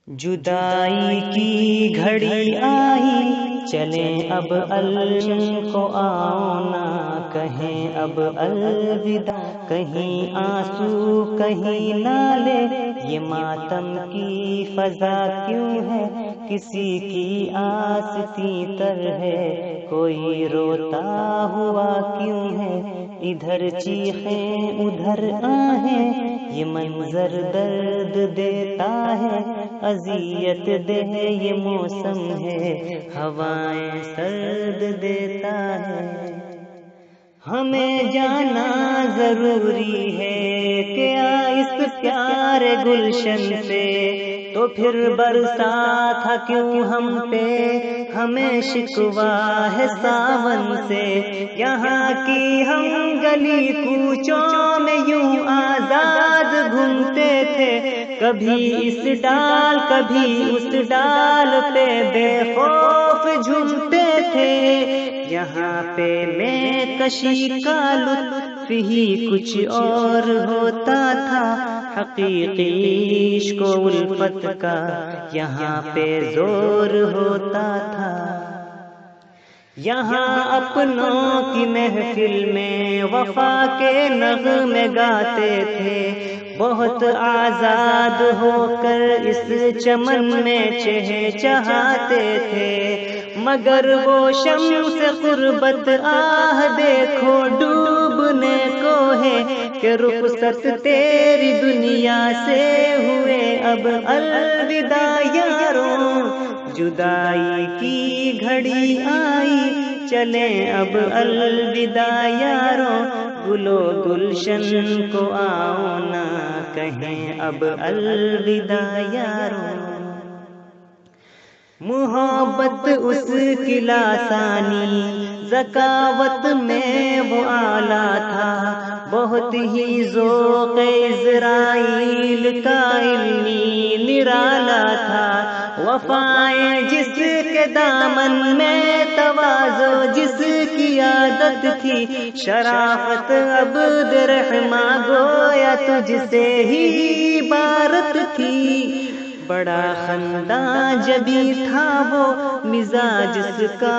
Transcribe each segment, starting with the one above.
جدائی کی گھڑی آئی، چلیں اب الوداع کو آؤ نہ کہیں اب الوداع، کہیں آنسو کہیں نالے، یہ ماتم کی فضا کیوں ہے، کسی کی آستی تر ہے، کوئی روتا ہوا کیوں ہے، ادھر چیخیں ادھر آہیں، یہ منظر درد دیتا ہے، اذیت دہ یہ موسم ہے، ہوائیں سرد دیتا ہے۔ ہمیں جانا ضروری ہے کیا اس پیارے گلشن سے، تو پھر برسا تھا کیوں ہم پہ، ہمیں شکوہ ہے ساون سے، یہاں کی ہم گلی کوچوں میں یوں آزاد گھومتے تھے، کبھی اس ڈال کبھی اس ڈال پہ بے خوف جھومتے تھے، یہاں پہ میں کشی کا لطف ہی کچھ اور ہوتا تھا، حقیقی عشق و الفت کا یہاں پہ زور ہوتا تھا۔ یہاں اپنوں کی محفل میں وفا کے نغمے گاتے تھے، بہت آزاد ہو کر اس چمن میں چہچہاتے تھے، مگر وہ شمس قربت آہ دیکھو ڈوبنے کو ہے، کہ رخصت تیری دنیا سے ہوئے اب الوداع یاروں، جدائی کی گھڑی آئی، چلیں اب الوداع یاروں، گلو گلشن کو آؤ نہ کہیں اب الوداع یاروں۔ محبت اس کی لاسانی، ذکاوت میں وہ اعلیٰ تھا، بہت ہی ذوق عزرائیل کا علمی نرالا تھا، وفائیں جس کے دامن میں تواضع جس کی عادت تھی، شرافت عبد رحماں گویا تجھ سے ہی عبارت تھی، بڑا خنداں جبیں تھا وہ مزاج اس کا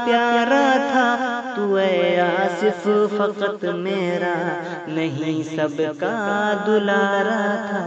پیارا تھا، تو اے آصف فقط میرا نہیں سب کا دلارا تھا،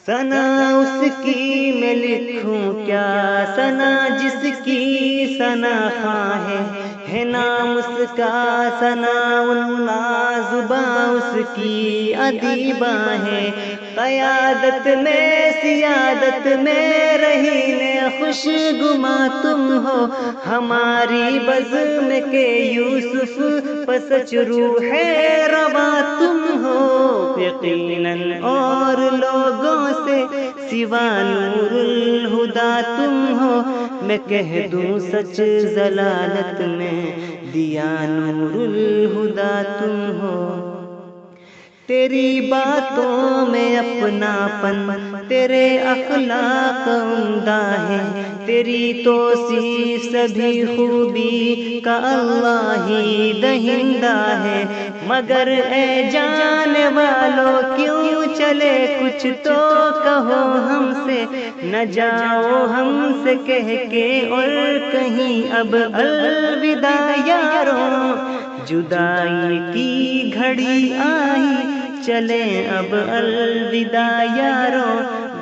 ثنا اس کی میں لکھوں کیا، ثنا جس کی ثنا خواں ہے نام اس کا ثناء، زباں اس کی ادیباں ہے، قیادت میں سیادت میں رہینے خوش گما تم ہو، ہماری بزم کے یوسف پس روح رواں تم ہو، یقیناً اور لوگوں سے سوا نور الہدیٰ تم ہو، میں کہہ دوں سچ ضلالت میں دیا نور الہدیٰ تم ہو، تیری باتوں میں اپناپن، تیرے اخلاق عمدہ ہے، تیری توصیف سبھی خوبی کا اللہ ہی دہندہ ہے، مگر اے جانے والوں کیوں چلے کچھ تو کہو ہم سے، نہ جاؤ ہم سے کہہ کے اور کہیں اب الوداع یاروں، جدائی کی گھڑی آئی، چلیں اب الوداع یاروں،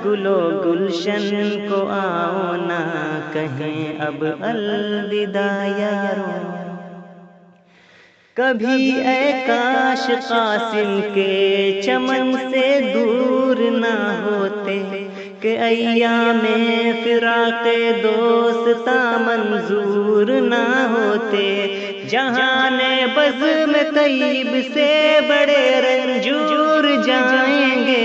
گلو گلشن کو آؤ نہ کہیں اب الوداع یاروں۔ کبھی اے کاش قاسم کے چمن سے دور نہ ہوتے، کہ ایام فراق دوستاں منظور نہ ہوتے، جہان بزم طیب سے بڑے رنجور جائیں گے،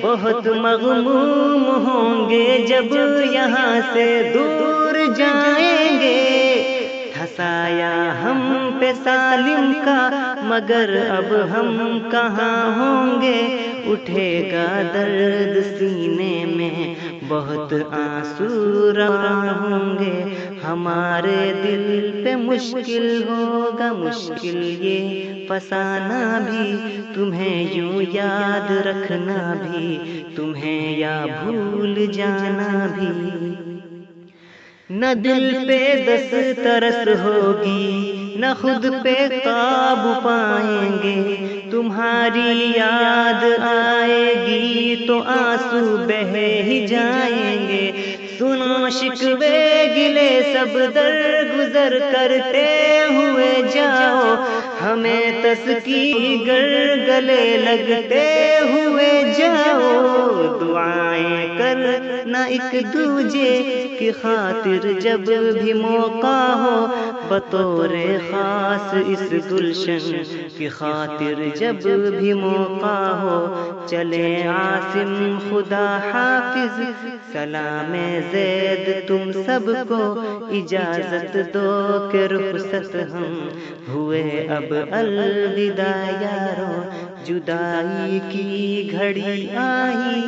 بہت مغموم ہوں گے جب یہاں سے دور جائیں گے، ٹھسایا ہم پہ سالم کا مگر اب ہم کہاں ہوں گے، اٹھے گا درد سینے میں بہت آنسو رواں ہوں گے، ہمارے دل پہ مشکل ہوگا مشکل یہ فسانا بھی، تمہیں یوں یاد رکھنا بھی، تمہیں یا بھول جانا بھی۔ نہ دل پہ دسترس ہوگی، نہ خود پہ قابو پائیں گے، تمہاری یاد آئے گی تو آنسو بہہ ہی جائیں گے۔ سنو شکوے گلے سب درگزر کرتے ہوئے جاؤ، ہمیں تسکین گلے لگتے ہوئے جاؤ۔ دعائیں کرنا ایک دوجے کی خاطر جب بھی موقع ہو، بطور خاص اس گلشن کی خاطر جب بھی موقع ہو۔ چلے عاصم خدا حافظ، سلام زید تم سب کو، اجازت دو کہ رخصت ہم ہوئے اب الوداع یارو، جدائی کی گھڑی آئی،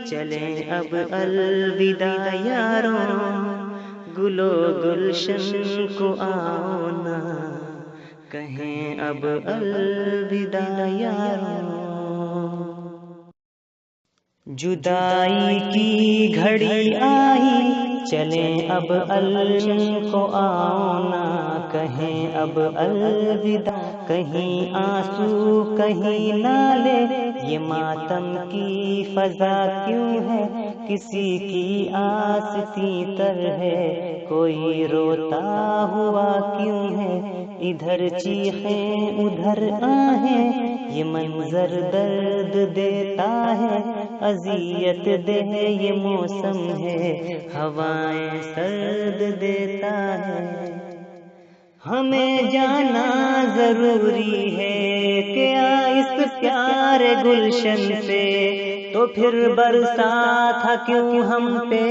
چلیں اب الوداع یارو، گلو گلشن کو آؤ نا کہیں اب الوداع یارو۔ جدائی کی گھڑی آئی، چلیں اب الوداع کو آؤ نا کہیں اب الوداع۔ کہیں آنسو کہیں نالے، یہ ماتم کی فضا کیوں ہے، کسی کی آستی تر ہے، کوئی روتا ہوا کیوں ہے، ادھر چیخیں ادھر آہیں، یہ منظر درد دیتا ہے، اذیت دہ یہ موسم ہے، ہوائیں سرد دیتا ہے۔ ہمیں جانا ضروری ہے کیا اس پیارے گلشن سے، تو پھر برسا تھا کیوں ہم پہ،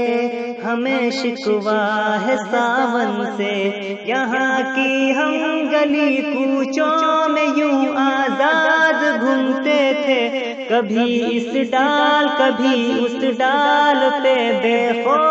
ہمیں شکوا ہے ساون سے، یہاں کی ہم گلی کوچوں میں یوں آزاد گھومتے تھے، کبھی اس ڈال کبھی اس ڈال پہ بے خوف